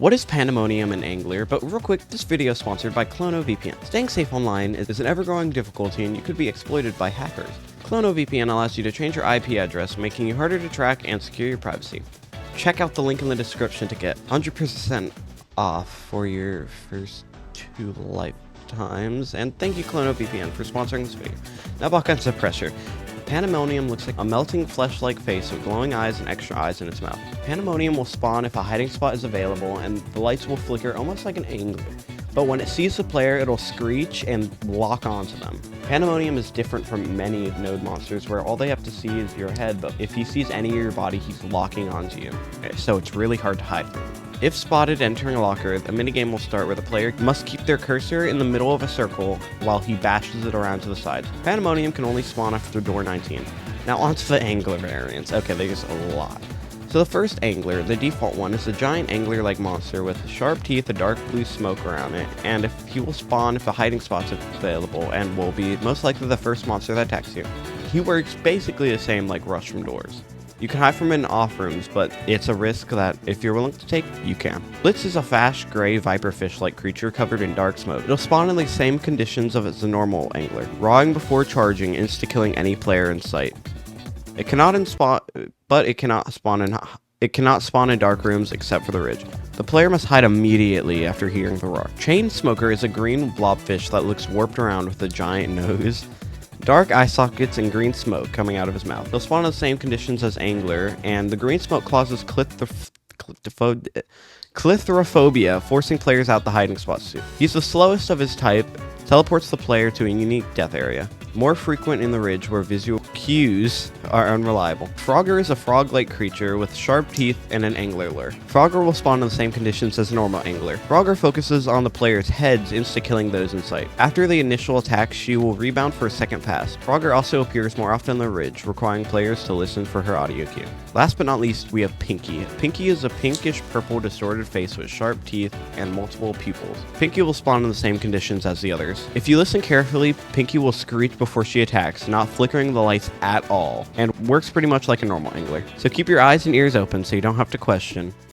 What is Pandemonium and Angler? But real quick, this video is sponsored by VPN. Staying safe online is an ever-growing difficulty and you could be exploited by hackers. VPN allows you to change your IP address, making you harder to track and secure your privacy. Check out the link in the description to get 100% off for your first 2 lifetimes. And thank you VPN for sponsoring this video. Now back onto pressure. Pandemonium looks like a melting flesh-like face with glowing eyes and extra eyes in its mouth. Pandemonium will spawn if a hiding spot is available, and the lights will flicker almost like an angler. But when it sees the player, it'll screech and lock onto them. Pandemonium is different from many node monsters where all they have to see is your head, but if he sees any of your body, he's locking onto you. So it's really hard to hide from him. If spotted entering a locker, the minigame will start where the player must keep their cursor in the middle of a circle while he bashes it around to the sides. Pandemonium can only spawn after door 19. Now onto the angler variants. Okay, there's a lot. So the first angler, the default one, is a giant angler-like monster with sharp teeth, a dark blue smoke around it, and if he will spawn if a hiding spot's available and will be most likely the first monster that attacks you. He works basically the same like Rush from Doors. You can hide from it in off rooms, but it's a risk that if you're willing to take, you can. Blitz is a fast, gray, viperfish-like creature covered in dark smoke. It'll spawn in the same conditions as a normal angler, rawing before charging, insta-killing any player in sight. It cannot spawn in dark rooms except for the ridge. The player must hide immediately after hearing the roar. Chain Smoker is a green blobfish that looks warped around with a giant nose, dark eye sockets, and green smoke coming out of his mouth. He'll spawn in the same conditions as Angler, and the green smoke causes clithrophobia, forcing players out the hiding spot soon. He's the slowest of his type, teleports the player to a unique death area, more frequent in the ridge where visual cues are unreliable. Frogger is a frog-like creature with sharp teeth and an angler lure. Frogger will spawn in the same conditions as a normal angler. Frogger focuses on the player's heads, insta-killing those in sight. After the initial attack, she will rebound for a second pass. Frogger also appears more often in the ridge, requiring players to listen for her audio cue. Last but not least, we have Pinky. Pinky is a pinkish-purple distorted face with sharp teeth and multiple pupils. Pinky will spawn in the same conditions as the others. If you listen carefully, Pinky will screech before she attacks, not flickering the lights at all, and works pretty much like a normal angler. So keep your eyes and ears open so you don't have to question.